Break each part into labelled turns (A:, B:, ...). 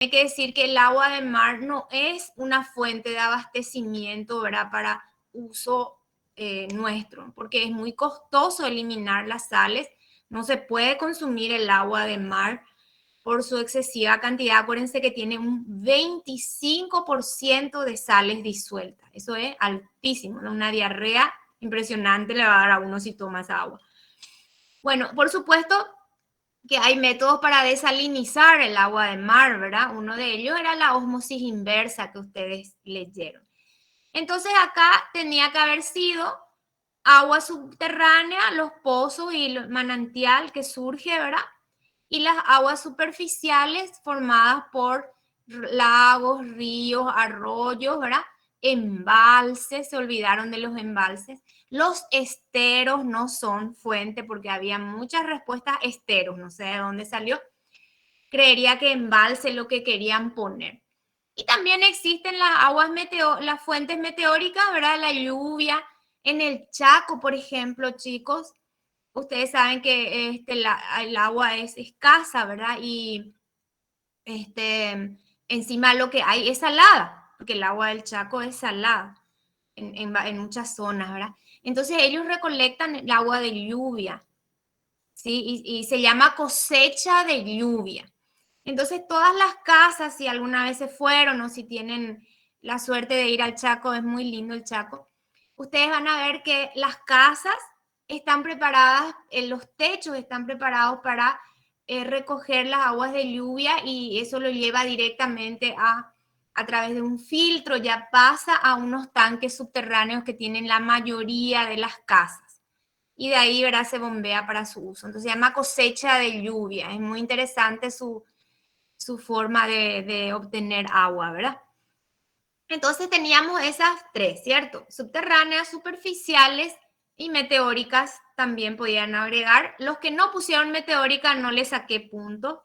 A: Hay que decir que el agua de mar no es una fuente de abastecimiento, ¿verdad? Para uso nuestro, porque es muy costoso eliminar las sales. No se puede consumir el agua de mar por su excesiva cantidad. Acuérdense que tiene un 25% de sales disueltas. Eso es altísimo, ¿no? Una diarrea impresionante le va a dar a uno si toma esa agua. Bueno, por supuesto que hay métodos para desalinizar el agua de mar, ¿verdad? Uno de ellos era la ósmosis inversa que ustedes leyeron. Entonces acá tenía que haber sido agua subterránea, los pozos y el manantial que surge, ¿verdad? Y las aguas superficiales formadas por lagos, ríos, arroyos, ¿verdad? Embalses, se olvidaron de los embalses. Los esteros no son fuente porque había muchas respuestas esteros, no sé de dónde salió. Creería que embalse es lo que querían poner. Y también existen las aguas las fuentes meteóricas, ¿verdad? La lluvia. En el Chaco, por ejemplo, chicos, ustedes saben que el agua es escasa, ¿verdad? Y encima lo que hay es salada, porque el agua del Chaco es salada en muchas zonas, ¿verdad? Entonces ellos recolectan el agua de lluvia, ¿sí? Y se llama cosecha de lluvia. Entonces todas las casas, si alguna vez se fueron o si tienen la suerte de ir al Chaco, es muy lindo el Chaco, ustedes van a ver que las casas están preparadas, los techos están preparados para recoger las aguas de lluvia y eso lo lleva directamente a través de un filtro, ya pasa a unos tanques subterráneos que tienen la mayoría de las casas. Y de ahí, ¿verdad? Se bombea para su uso. Entonces se llama cosecha de lluvia. Es muy interesante su forma de obtener agua, ¿verdad? Entonces teníamos esas tres, ¿cierto? Subterráneas, superficiales y meteóricas también podían agregar. Los que no pusieron meteórica no les saqué puntos,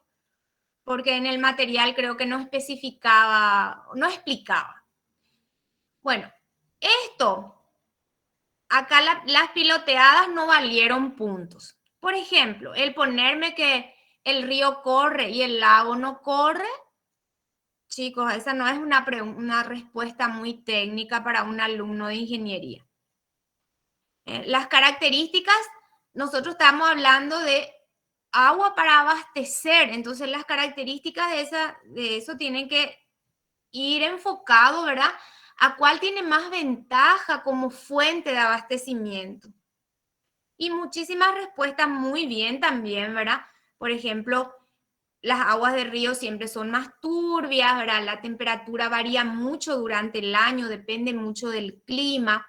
A: porque en el material creo que no especificaba, no explicaba. Bueno, esto, acá las piloteadas no valieron puntos. Por ejemplo, el ponerme que el río corre y el lago no corre, chicos, esa no es una respuesta muy técnica para un alumno de ingeniería. Las características, nosotros estamos hablando de agua para abastecer, entonces las características de eso tienen que ir enfocado, ¿verdad? A cuál tiene más ventaja como fuente de abastecimiento. Y muchísimas respuestas muy bien también, ¿verdad? Por ejemplo, las aguas de río siempre son más turbias, ¿verdad? La temperatura varía mucho durante el año, depende mucho del clima.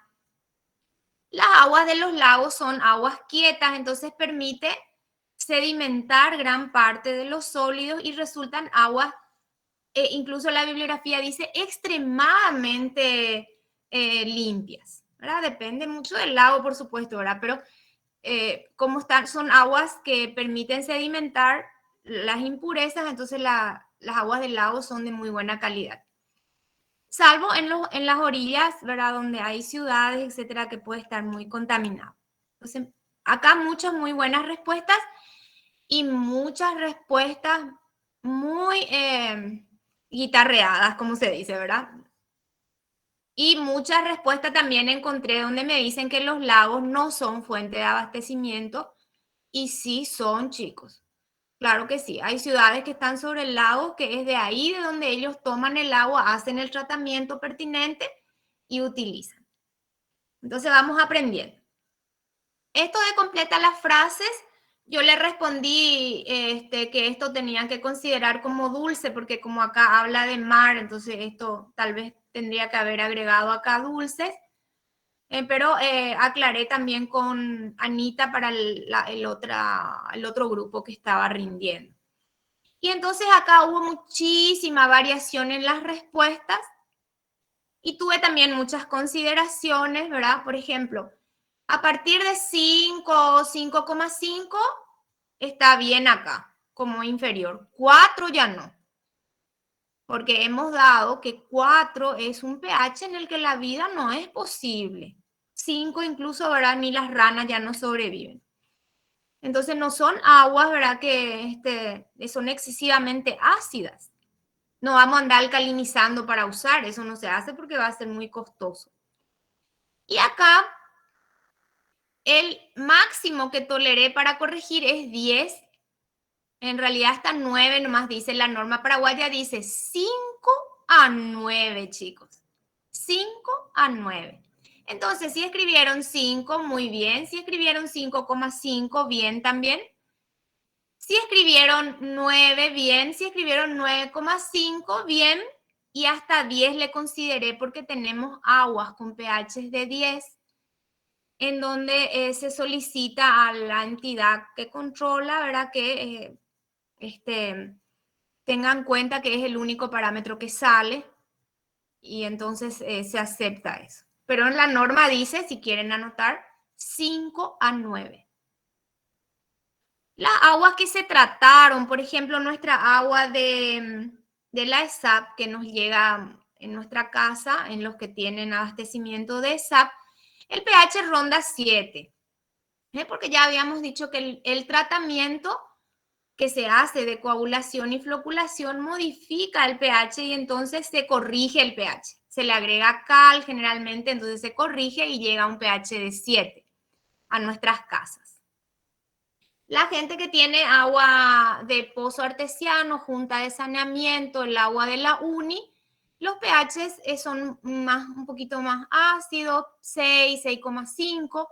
A: Las aguas de los lagos son aguas quietas, entonces permite sedimentar gran parte de los sólidos y resultan aguas, incluso la bibliografía dice, extremadamente limpias, ¿verdad? Depende mucho del lago, por supuesto, ¿verdad? Pero como están, son aguas que permiten sedimentar las impurezas, entonces las aguas del lago son de muy buena calidad. Salvo en las orillas, ¿verdad? Donde hay ciudades, etcétera, que puede estar muy contaminado. Entonces, acá muchas muy buenas respuestas y muchas respuestas muy guitarreadas, como se dice, ¿verdad? Y muchas respuestas también encontré donde me dicen que los lagos no son fuente de abastecimiento y sí son, chicos. Claro que sí. Hay ciudades que están sobre el lago, que es de ahí de donde ellos toman el agua, hacen el tratamiento pertinente y utilizan. Entonces vamos aprendiendo. Esto de completa las frases, yo le respondí que esto tenían que considerar como dulce, porque como acá habla de mar, entonces esto tal vez tendría que haber agregado acá dulces. Pero aclaré también con Anita para el otro grupo que estaba rindiendo. Y entonces acá hubo muchísima variación en las respuestas y tuve también muchas consideraciones, ¿verdad? Por ejemplo, a partir de 5 o 5,5 está bien acá, como inferior. 4 ya no, porque hemos dado que 4 es un pH en el que la vida no es posible. 5 incluso, ¿verdad? Ni las ranas ya no sobreviven. Entonces no son aguas, ¿verdad? Que son excesivamente ácidas. No vamos a andar alcalinizando para usar, eso no se hace porque va a ser muy costoso. Y acá el máximo que toleré para corregir es 10. En realidad hasta 9 nomás dice la norma paraguaya, dice 5 a 9, chicos. 5 a 9. Entonces, si escribieron 5, muy bien. Si escribieron 5,5, bien también. Si escribieron 9, bien. Si escribieron 9,5, bien. Y hasta 10 le consideré porque tenemos aguas con pHs de 10, en donde se solicita a la entidad que controla, ¿verdad? Que tengan en cuenta que es el único parámetro que sale y entonces se acepta eso. Pero en la norma dice, si quieren anotar, 5 a 9. Las aguas que se trataron, por ejemplo, nuestra agua de la ESAP que nos llega en nuestra casa, en los que tienen abastecimiento de ESAP, el pH ronda 7, porque ya habíamos dicho que el tratamiento que se hace de coagulación y floculación modifica el pH y entonces se corrige el pH. Se le agrega cal generalmente, entonces se corrige y llega a un pH de 7 a nuestras casas. La gente que tiene agua de pozo artesiano, junta de saneamiento, el agua de la uni, los pHs son un poquito más ácidos, 6, 6,5,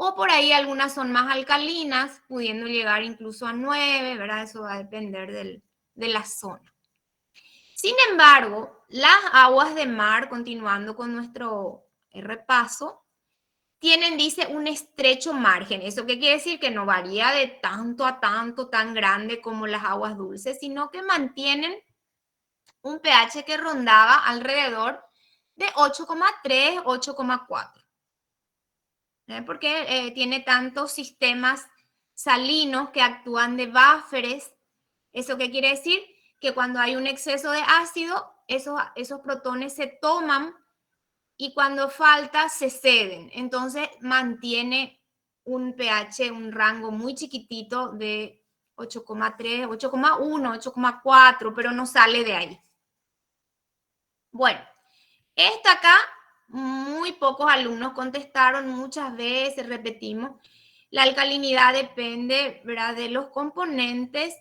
A: o por ahí algunas son más alcalinas, pudiendo llegar incluso a 9, ¿verdad? Eso va a depender de la zona. Sin embargo, las aguas de mar, continuando con nuestro repaso, tienen, dice, un estrecho margen. ¿Eso qué quiere decir? Que no varía de tanto a tanto, tan grande como las aguas dulces, sino que mantienen un pH que rondaba alrededor de 8,3, 8,4. Porque tiene tantos sistemas salinos que actúan de búferes. ¿Eso qué quiere decir? Que cuando hay un exceso de ácido, esos protones se toman y cuando falta se ceden. Entonces mantiene un pH, un rango muy chiquitito de 8,3, 8,1, 8,4, pero no sale de ahí. Bueno, esta acá, muy pocos alumnos contestaron, muchas veces repetimos. La alcalinidad depende, ¿verdad?, de los componentes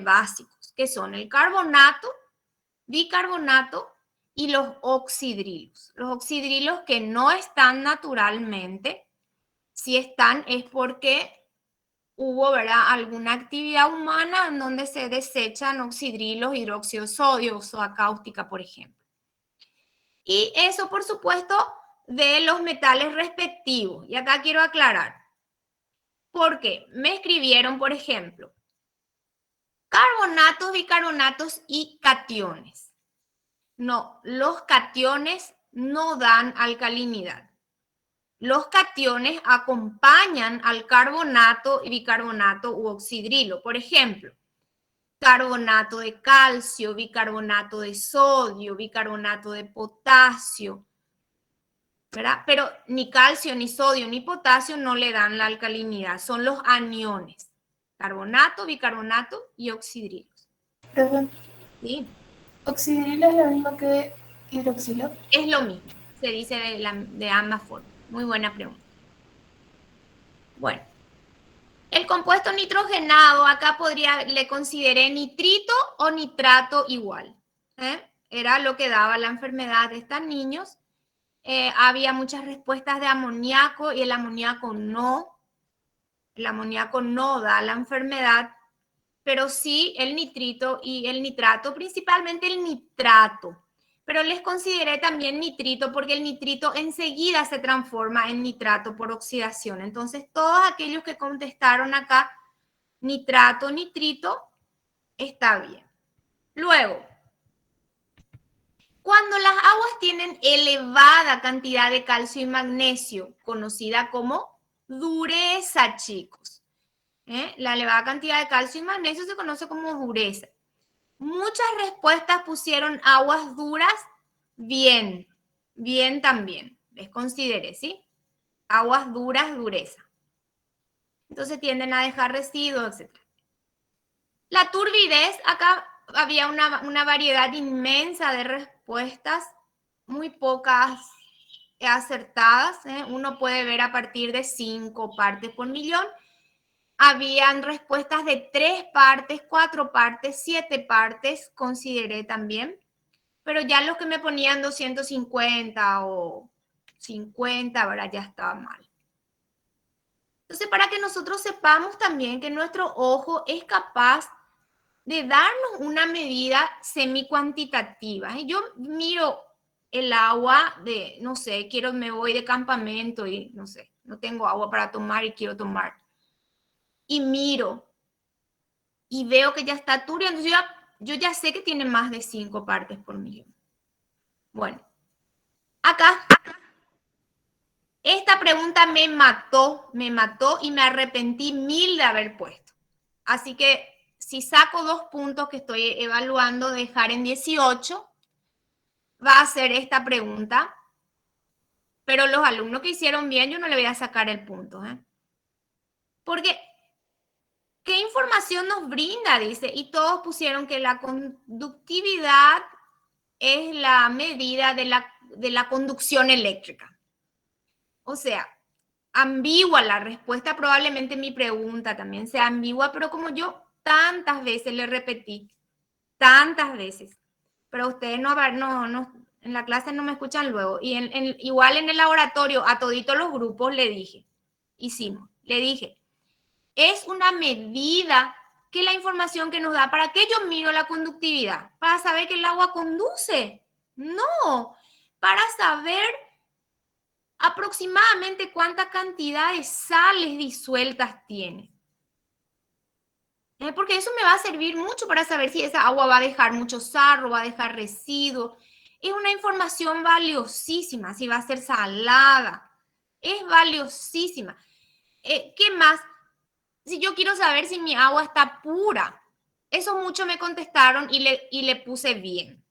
A: básicos, que son el carbonato, bicarbonato y los oxidrilos. Los oxidrilos que no están naturalmente, si están es porque hubo, ¿verdad?, alguna actividad humana en donde se desechan oxidrilos, hidróxido de sodio, soda cáustica, por ejemplo. Y eso, por supuesto, de los metales respectivos. Y acá quiero aclarar, porque me escribieron, por ejemplo, carbonatos, bicarbonatos y cationes. No, los cationes no dan alcalinidad. Los cationes acompañan al carbonato, bicarbonato u oxidrilo. Por ejemplo, carbonato de calcio, bicarbonato de sodio, bicarbonato de potasio, ¿verdad? Pero ni calcio, ni sodio, ni potasio no le dan la alcalinidad. Son los aniones. Carbonato, bicarbonato y oxidrilos.
B: Perdón,
A: ¿Sí?
B: ¿oxidrilo es lo mismo que hidroxilo?
A: Es lo mismo. Se dice de ambas formas. Muy buena pregunta. Bueno, el compuesto nitrogenado, acá le consideré nitrito o nitrato igual. Era lo que daba la enfermedad de estos niños. Había muchas respuestas de amoníaco y el amoníaco no. El amoníaco no da la enfermedad, pero sí el nitrito y el nitrato, principalmente el nitrato. Pero les consideré también nitrito porque el nitrito enseguida se transforma en nitrato por oxidación. Entonces, todos aquellos que contestaron acá, nitrato, nitrito, está bien. Luego, cuando las aguas tienen elevada cantidad de calcio y magnesio, conocida como dureza, chicos. La elevada cantidad de calcio y magnesio se conoce como dureza. Muchas respuestas pusieron aguas duras, bien, bien también. Les consideré, ¿sí? Aguas duras, dureza. Entonces tienden a dejar residuos, etc. La turbidez, acá había una variedad inmensa de respuestas, muy pocas acertadas. Uno puede ver a partir de 5 partes por millón. Habían respuestas de 3 partes, 4 partes, 7 partes, consideré también. Pero ya los que me ponían 250 o 50, ¿verdad? Ya estaba mal. Entonces, para que nosotros sepamos también que nuestro ojo es capaz de darnos una medida semi-cuantitativa. Yo miro el agua de, no sé, me voy de campamento y no sé, no tengo agua para tomar y quiero tomar. Y miro y veo que ya está turbia, entonces yo ya sé que tiene más de 5 partes por millón. Bueno, acá, esta pregunta me mató y me arrepentí mil de haber puesto. Así que si saco 2 puntos que estoy evaluando, dejar en 18, va a ser esta pregunta, pero los alumnos que hicieron bien, yo no le voy a sacar el punto. Porque, ¿qué información nos brinda? Dice, y todos pusieron que la conductividad es la medida de la conducción eléctrica. O sea, ambigua la respuesta, probablemente mi pregunta también sea ambigua, pero como yo tantas veces le repetí, tantas veces, pero ustedes no, en la clase no me escuchan luego, y igual en el laboratorio a toditos los grupos le dije, le dije, es una medida que la información que nos da, ¿para qué yo miro la conductividad? ¿Para saber que el agua conduce? No, para saber aproximadamente cuánta cantidad de sales disueltas tiene. Porque eso me va a servir mucho para saber si esa agua va a dejar mucho sarro, va a dejar residuos. Es una información valiosísima, si va a ser salada. Es valiosísima. ¿Qué más? Si yo quiero saber si mi agua está pura. Eso muchos me contestaron y le puse bien.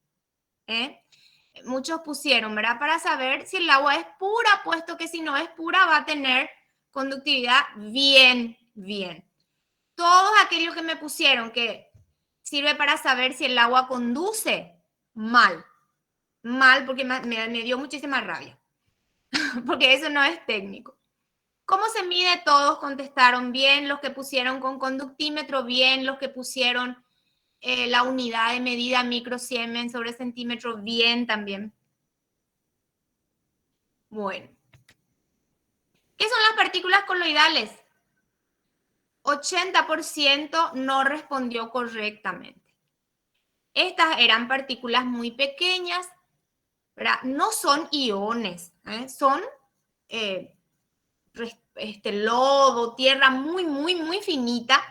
A: Muchos pusieron, ¿verdad? Para saber si el agua es pura, puesto que si no es pura va a tener conductividad bien. Todos aquellos que me pusieron que sirve para saber si el agua conduce, mal, porque me dio muchísima rabia, porque eso no es técnico. ¿Cómo se mide? Todos contestaron bien, los que pusieron con conductímetro bien, los que pusieron la unidad de medida microsiemens sobre centímetro bien también. Bueno, ¿qué son las partículas coloidales? 80% no respondió correctamente. Estas eran partículas muy pequeñas, ¿verdad? No son iones, son lodo, tierra muy finita,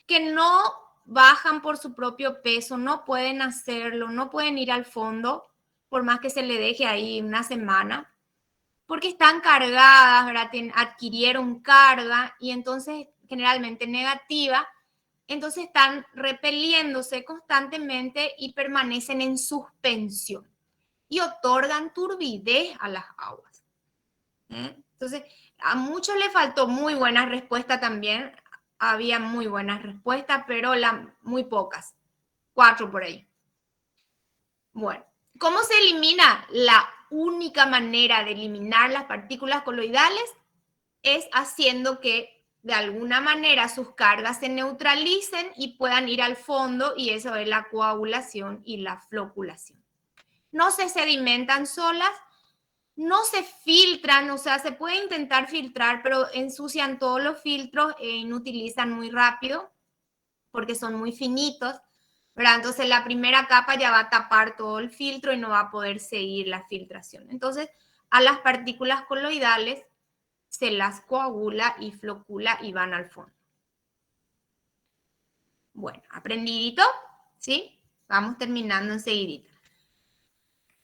A: que no bajan por su propio peso, no pueden hacerlo, no pueden ir al fondo, por más que se le deje ahí una semana, porque están cargadas, ¿verdad? Adquirieron carga y entonces generalmente negativa, entonces están repeliéndose constantemente y permanecen en suspensión y otorgan turbidez a las aguas. Entonces, a muchos le faltó muy buena respuesta también, había muy buenas respuestas, pero muy pocas, 4 por ahí. Bueno, ¿cómo se elimina? La única manera de eliminar las partículas coloidales es haciendo que de alguna manera sus cargas se neutralicen y puedan ir al fondo, y eso es la coagulación y la floculación. No se sedimentan solas, no se filtran, o sea, se puede intentar filtrar, pero ensucian todos los filtros e inutilizan muy rápido porque son muy finitos, ¿verdad? Entonces la primera capa ya va a tapar todo el filtro y no va a poder seguir la filtración. Entonces, a las partículas coloidales se las coagula y flocula y van al fondo. Bueno, aprendidito, ¿sí? Vamos terminando enseguidita.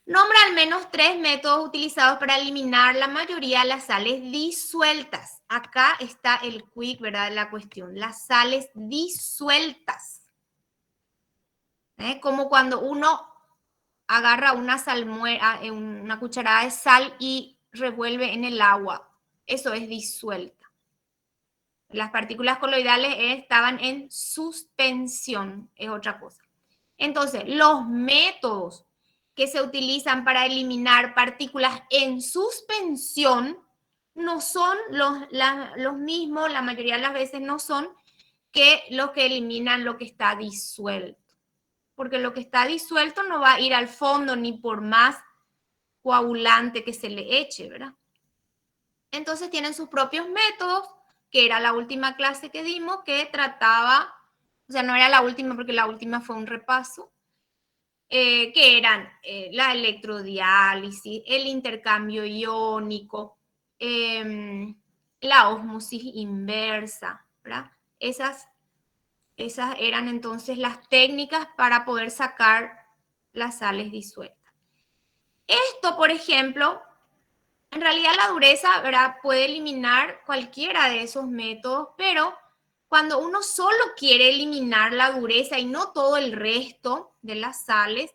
A: Nombra al menos 3 métodos utilizados para eliminar la mayoría de las sales disueltas. Acá está el quick, ¿verdad? La cuestión, las sales disueltas. Como cuando uno agarra una cucharada de sal y revuelve en el agua. Eso es disuelta. Las partículas coloidales estaban en suspensión, es otra cosa. Entonces, los métodos que se utilizan para eliminar partículas en suspensión no son los mismos, la mayoría de las veces no son, que los que eliminan lo que está disuelto. Porque lo que está disuelto no va a ir al fondo ni por más coagulante que se le eche, ¿verdad? Entonces tienen sus propios métodos, que era la última clase que dimos, que trataba, o sea, no era la última porque la última fue un repaso, que eran la electrodiálisis, el intercambio iónico, la ósmosis inversa, ¿verdad? Esas eran entonces las técnicas para poder sacar las sales disueltas. Esto, por ejemplo, en realidad la dureza, ¿verdad? Puede eliminar cualquiera de esos métodos, pero cuando uno solo quiere eliminar la dureza y no todo el resto de las sales,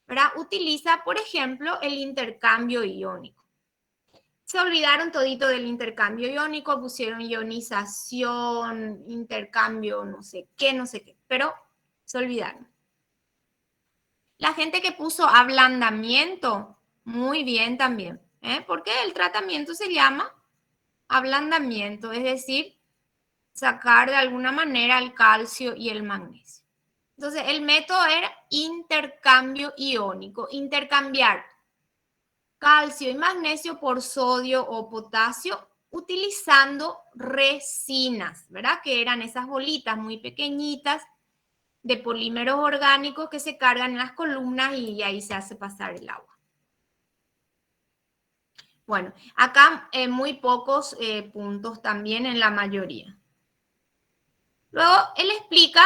A: ¿verdad? Utiliza, por ejemplo, el intercambio iónico. Se olvidaron todito del intercambio iónico, pusieron ionización, intercambio, no sé qué, pero se olvidaron. La gente que puso ablandamiento, muy bien también, porque el tratamiento se llama ablandamiento, es decir, sacar de alguna manera el calcio y el magnesio. Entonces, el método era intercambio iónico, intercambiar calcio y magnesio por sodio o potasio utilizando resinas, ¿verdad? Que eran esas bolitas muy pequeñitas de polímeros orgánicos que se cargan en las columnas y ahí se hace pasar el agua. Bueno, acá muy pocos puntos también en la mayoría. Luego él explica,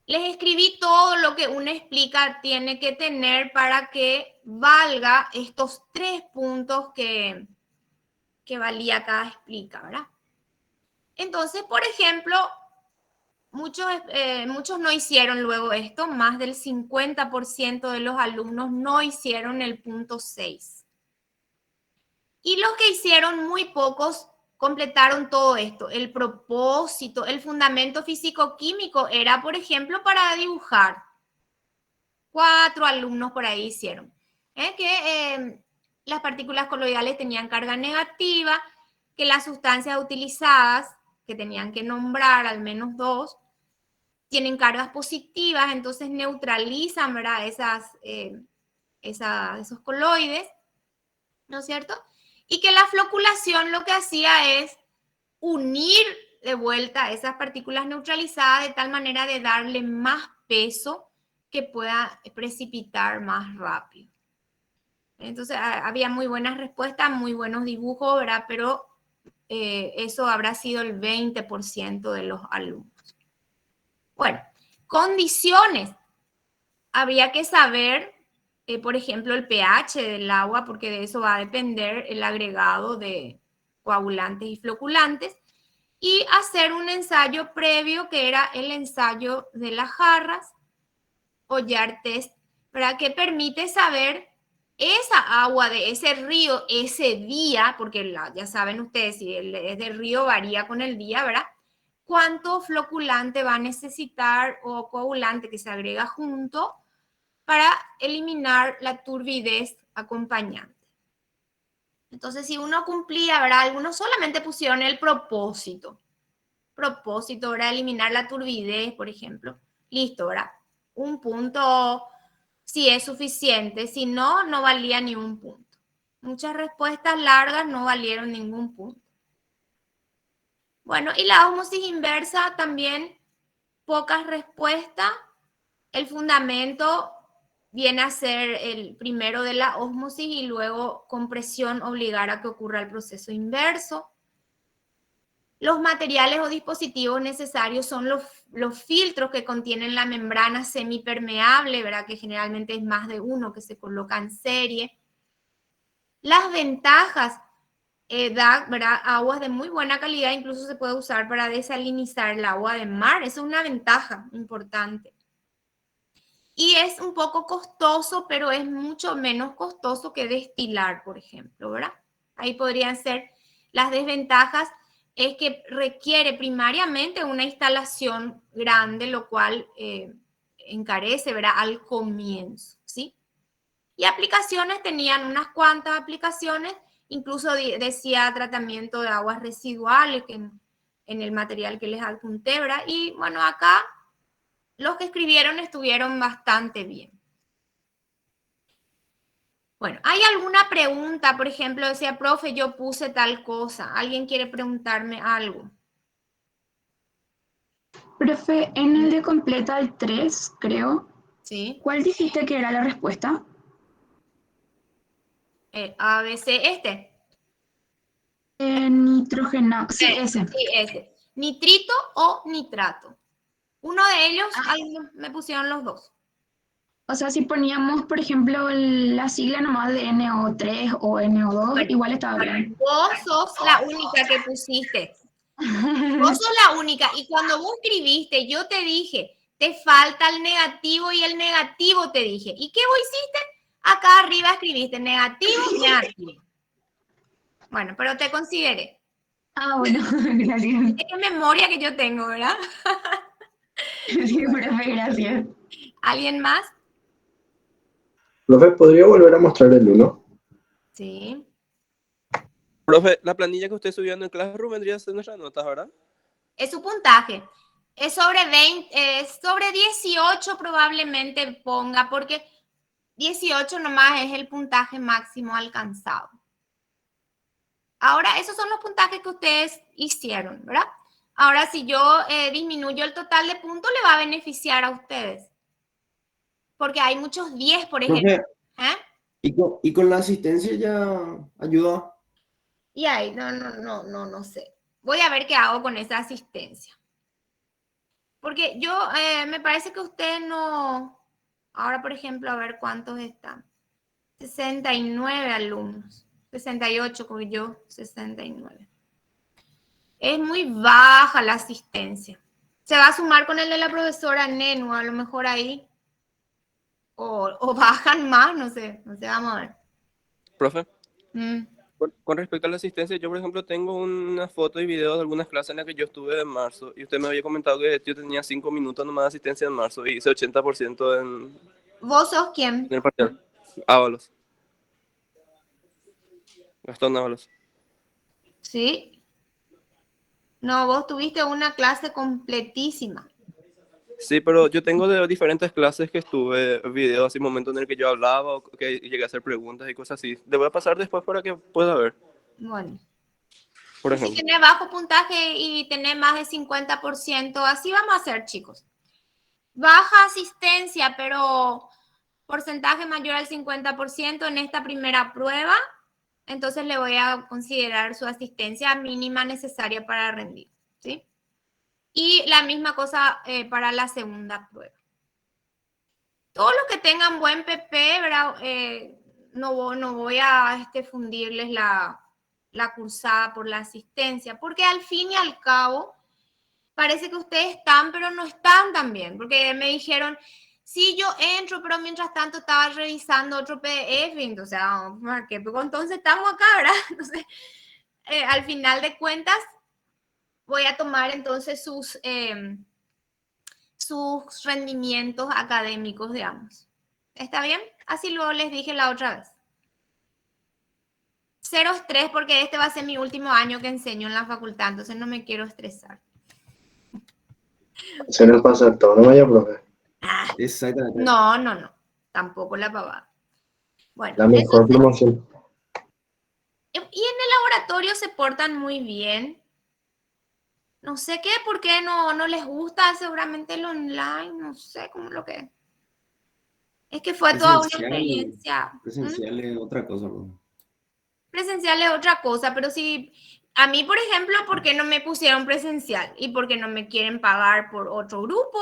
A: les escribí todo lo que una explica tiene que tener para que valga estos 3 puntos que valía cada explica, ¿verdad? Entonces, por ejemplo, muchos no hicieron luego esto, más del 50% de los alumnos no hicieron el punto 6. Y los que hicieron, muy pocos, completaron todo esto. El propósito, el fundamento físico-químico era, por ejemplo, para dibujar. 4 alumnos por ahí hicieron. Que las partículas coloidales tenían carga negativa, que las sustancias utilizadas, que tenían que nombrar al menos 2, tienen cargas positivas, entonces neutralizan, ¿verdad? Esos coloides, ¿no es cierto? Y que la floculación lo que hacía es unir de vuelta esas partículas neutralizadas de tal manera de darle más peso que pueda precipitar más rápido. Entonces había muy buenas respuestas, muy buenos dibujos, ¿verdad? Pero eso habrá sido el 20% de los alumnos. Bueno, condiciones. Habría que saber, por ejemplo, el pH del agua, porque de eso va a depender el agregado de coagulantes y floculantes, y hacer un ensayo previo, que era el ensayo de las jarras o Jar test, para que permite saber esa agua de ese río ese día, porque ya saben ustedes, si es del río varía con el día, ¿verdad? Cuánto floculante va a necesitar o coagulante que se agrega junto para eliminar la turbidez acompañante. Entonces, si uno cumplía, ¿verdad? Algunos solamente pusieron el propósito, ¿verdad? Eliminar la turbidez, por ejemplo. Listo, ¿verdad? Un punto si es suficiente, si no, no valía ni un punto. Muchas respuestas largas no valieron ningún punto. Bueno, y la ósmosis inversa también, pocas respuestas. El fundamento viene a ser el primero de la ósmosis y luego con presión obligar a que ocurra el proceso inverso. Los materiales o dispositivos necesarios son los filtros que contienen la membrana semipermeable, ¿verdad? Que generalmente es más de uno que se coloca en serie. Las ventajas, da, ¿verdad? Aguas de muy buena calidad, incluso se puede usar para desalinizar el agua de mar. Esa es una ventaja importante. Y es un poco costoso, pero es mucho menos costoso que destilar, por ejemplo, ¿verdad? Ahí podrían ser las desventajas, es que requiere primariamente una instalación grande, lo cual encarece, ¿verdad? Al comienzo, ¿sí? Y aplicaciones, tenían unas cuantas aplicaciones, incluso decía tratamiento de aguas residuales en el material que les adjunté, ¿verdad? Y bueno, acá los que escribieron estuvieron bastante bien. Bueno, ¿hay alguna pregunta? Por ejemplo, decía, profe, yo puse tal cosa. ¿Alguien quiere preguntarme algo?
B: Profe, en el de completa el 3, creo,
A: Sí.
B: ¿cuál dijiste que era la respuesta?
A: El ABC, este.
B: Nitrógeno, sí, ese.
A: Sí, ese. Nitrito o nitrato. Uno de ellos,
B: Ah,
A: ahí me pusieron los dos.
B: o sea, si poníamos, por ejemplo, la sigla nomás de NO3 o NO2,
A: Bueno,
B: igual estaba bien.
A: vos sos la única que pusiste. Vos sos la única. Y cuando vos escribiste, yo te dije, te falta el negativo y el negativo te dije. ¿Y qué vos hiciste? Acá arriba escribiste negativo, negativo. Bueno, pero te consideré.
B: Ah, bueno, gracias.
A: Es memoria que yo tengo, ¿verdad?
B: Sí, profe, gracias.
A: ¿Alguien más?
C: Profe, ¿podría volver a mostrar el uno?
A: Sí.
D: Profe, la planilla que usted subió en el Classroom vendría a ser nuestras notas, ¿verdad?
A: Es su puntaje. Es sobre 20, sobre 18 probablemente ponga, porque 18 nomás es el puntaje máximo alcanzado. Ahora, esos son los puntajes que ustedes hicieron, ¿verdad? Ahora, si yo disminuyo el total de puntos, le va a beneficiar a ustedes. Porque hay muchos 10, por ejemplo.
E: Profe,
A: ¿Eh?
E: y con la asistencia ya ayuda.
A: Y ahí, no sé. Voy a ver qué hago con esa asistencia. Porque yo, me parece que usted no... Ahora, por ejemplo, a ver cuántos están. 69 alumnos. 68 como yo, 69. Es muy baja la asistencia. Se va a sumar con el de la profesora Nenu, a lo mejor ahí. O bajan más, no sé, vamos a ver.
D: Profe,
A: Mm.
D: con respecto a la asistencia, yo por ejemplo tengo una foto y video de algunas clases en las que yo estuve en marzo y usted me había comentado que yo tenía 5 minutos nomás de asistencia en marzo y hice 80% en
A: ¿Vos sos quién?
D: el parcial. Ábalos. Gastón Ábalos.
A: ¿Sí? No, vos tuviste una clase completísima.
D: Sí, pero yo tengo de diferentes clases que estuve videos así, momentos en el que yo hablaba o que llegué a hacer preguntas y cosas así. Le voy a pasar después para que pueda ver,
A: Bueno.
D: por
A: Y si
D: ejemplo.
A: tenés bajo puntaje y tenés más de 50%, así vamos a hacer, chicos. Baja asistencia, pero porcentaje mayor al 50% en esta primera prueba, entonces le voy a considerar su asistencia mínima necesaria para rendir, ¿sí? Y la misma cosa para la segunda prueba. Todos los que tengan buen PP, ¿verdad? No voy a fundirles la cursada por la asistencia, porque al fin y al cabo parece que ustedes están, pero no están tan bien, porque me dijeron, sí, yo entro, pero mientras tanto estaba revisando otro PDF, entonces, entonces estamos acá, ¿verdad? Entonces, al final de cuentas, voy a tomar entonces sus rendimientos académicos, digamos. ¿Está bien? Así luego les dije la otra vez. Cero estrés porque este va a ser mi último año que enseño en la facultad, entonces no me quiero estresar.
C: Se nos pasa el tono, vaya, profe.
E: Exactamente.
A: No. Tampoco la pavada. Bueno,
C: La mejor promoción.
A: y en el laboratorio se portan muy bien. No sé qué, por qué no les gusta seguramente el online, no sé cómo lo que. Es que fue toda una experiencia.
E: Presencial es otra cosa, profe.
A: Presencial es otra cosa, pero si a mí, por ejemplo, ¿por qué no me pusieron presencial? Y porque no me quieren pagar por otro grupo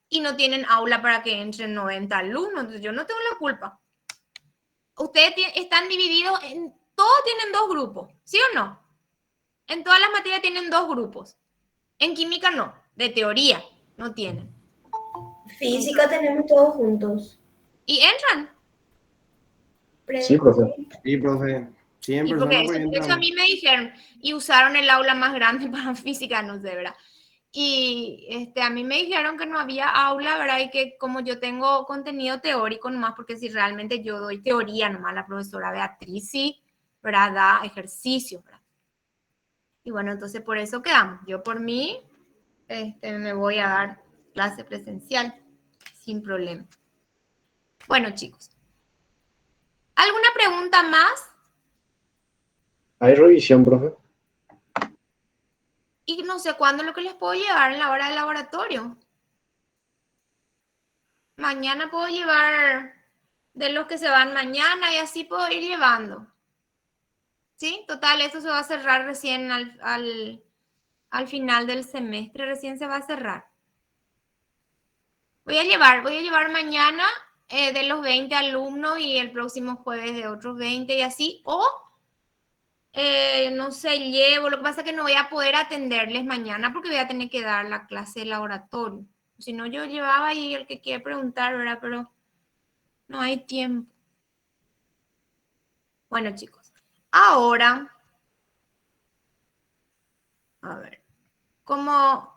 A: y no tienen aula para que entren 90 alumnos, entonces yo no tengo la culpa. Ustedes están divididos en, todos tienen dos grupos, ¿sí o no? En todas las materias tienen dos grupos. En química no, de teoría no tienen.
F: Física tenemos todos juntos.
A: ¿Y entran?
C: Sí, profe.
E: Sí, profe. 100
A: Y porque
E: personas por ahí
A: eso a
E: entran.
A: mí me dijeron y usaron el aula más grande para física, no sé, ¿verdad? Y a mí me dijeron que no había aula, ¿verdad? Y que como yo tengo contenido teórico nomás, porque si realmente yo doy teoría nomás, la profesora Beatriz sí, ¿verdad? Da ejercicio, ¿verdad? Y bueno, entonces por eso quedamos. Yo por mí me voy a dar clase presencial sin problema. Bueno, chicos. ¿Alguna pregunta más?
C: ¿Hay revisión, profe?
A: Y no sé cuándo es lo que les puedo llevar en la hora del laboratorio. Mañana puedo llevar de los que se van mañana y así puedo ir llevando. ¿Sí? Total, esto se va a cerrar recién al final del semestre, recién se va a cerrar. Voy a llevar mañana de los 20 alumnos y el próximo jueves de otros 20 y así. O, no sé, llevo. Lo que pasa es que no voy a poder atenderles mañana porque voy a tener que dar la clase de laboratorio. Si no, yo llevaba ahí el que quiere preguntar, ¿verdad? Pero no hay tiempo. Bueno, chicos, ahora, a ver, como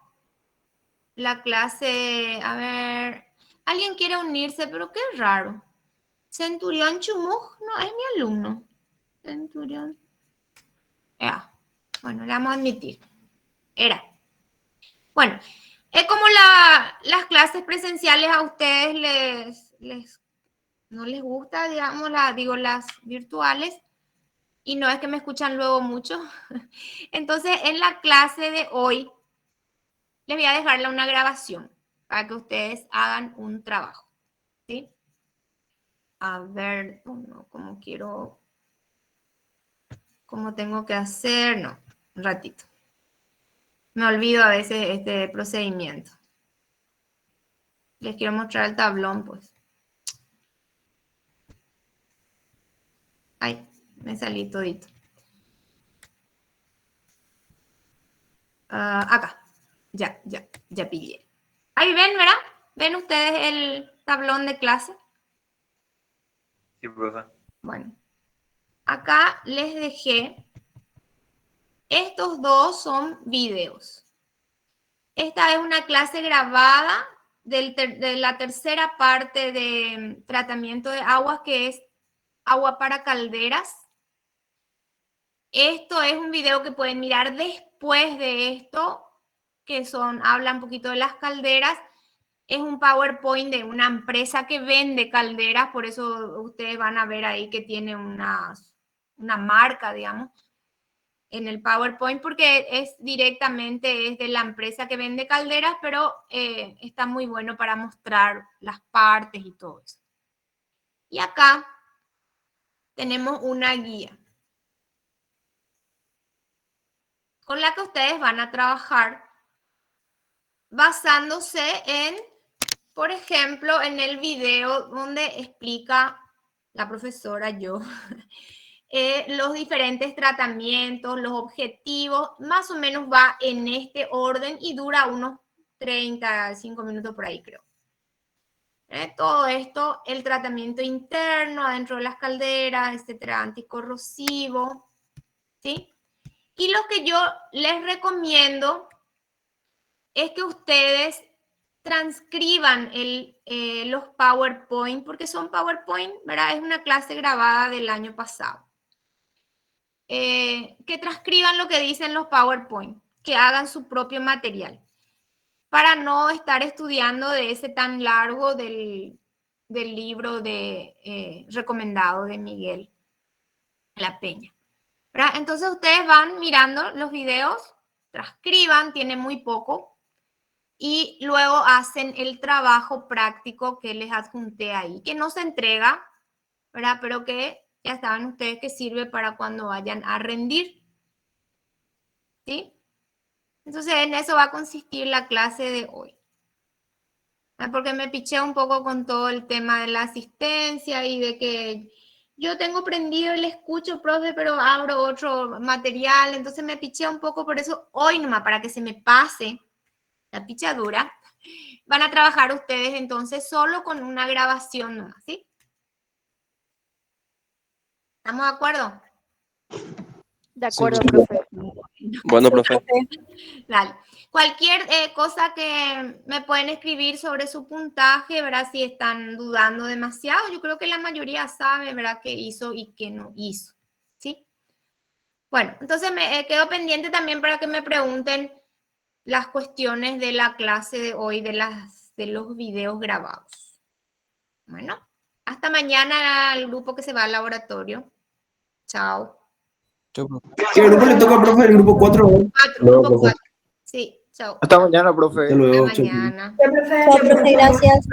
A: la clase, a ver, alguien quiere unirse, pero qué raro. Centurión Chumuj no es mi alumno. Centurión. Ya, bueno, le vamos a admitir. Era. Bueno, es como las clases presenciales a ustedes no les gusta, digamos, las virtuales. Y no es que me escuchan luego mucho. Entonces, en la clase de hoy, les voy a dejarle una grabación para que ustedes hagan un trabajo. ¿Sí? A ver, como quiero, como tengo que hacer, no, un ratito. Me olvido a veces este procedimiento. Les quiero mostrar el tablón, pues. Ay, me salí todito. Acá. Ya pillé. Ahí ven, ¿verdad? ¿Ven ustedes el tablón de clase?
G: Sí, profe.
A: Bueno, acá les dejé. Estos dos son videos. Esta es una clase grabada de la tercera parte de tratamiento de aguas, que es agua para calderas. Esto es un video que pueden mirar después de esto, que habla un poquito de las calderas. Es un PowerPoint de una empresa que vende calderas, por eso ustedes van a ver ahí que tiene una marca, digamos, en el PowerPoint, porque es de la empresa que vende calderas, pero está muy bueno para mostrar las partes y todo eso. Y acá tenemos una guía con la que ustedes van a trabajar basándose en, por ejemplo, en el video donde explica la profesora, yo, los diferentes tratamientos, los objetivos, más o menos va en este orden y dura unos 35 minutos por ahí, creo. Todo esto, el tratamiento interno adentro de las calderas, etcétera, anticorrosivo, ¿sí? Y lo que yo les recomiendo es que ustedes transcriban los PowerPoint, porque son PowerPoint, ¿verdad? Es una clase grabada del año pasado. Que transcriban lo que dicen los PowerPoint, que hagan su propio material, para no estar estudiando de ese tan largo del libro recomendado de Miguel La Peña, ¿verdad? Entonces ustedes van mirando los videos, transcriban, tiene muy poco, y luego hacen el trabajo práctico que les adjunté ahí, que no se entrega, ¿verdad? Pero que ya saben ustedes que sirve para cuando vayan a rendir, ¿sí? Entonces en eso va a consistir la clase de hoy. Porque me piché un poco con todo el tema de la asistencia y de que yo tengo prendido y le escucho, profe, pero abro otro material, entonces me piché un poco, por eso hoy nomás, para que se me pase la pichadura, van a trabajar ustedes entonces solo con una grabación nomás, ¿sí? ¿Estamos de acuerdo?
H: De
C: Sí,
H: acuerdo,
C: profe.
H: profe.
D: Bueno, profe.
A: Dale. Cualquier cosa que me pueden escribir sobre su puntaje, ¿verdad? Si están dudando demasiado, yo creo que la mayoría sabe, ¿verdad? Qué hizo y qué no hizo, ¿sí? Bueno, entonces me quedo pendiente también para que me pregunten las cuestiones de la clase de hoy, de los videos grabados. Bueno, hasta mañana al grupo que se va al laboratorio. Chao.
E: ¿Qué grupo le toca, profe? El grupo 4.
C: No,
A: Grupo
C: profe.
A: 4. Sí, chao.
H: Hasta mañana, profe.
E: Hasta luego.
A: Hasta mañana.
F: Ya, profe.
I: Chao, profe, gracias.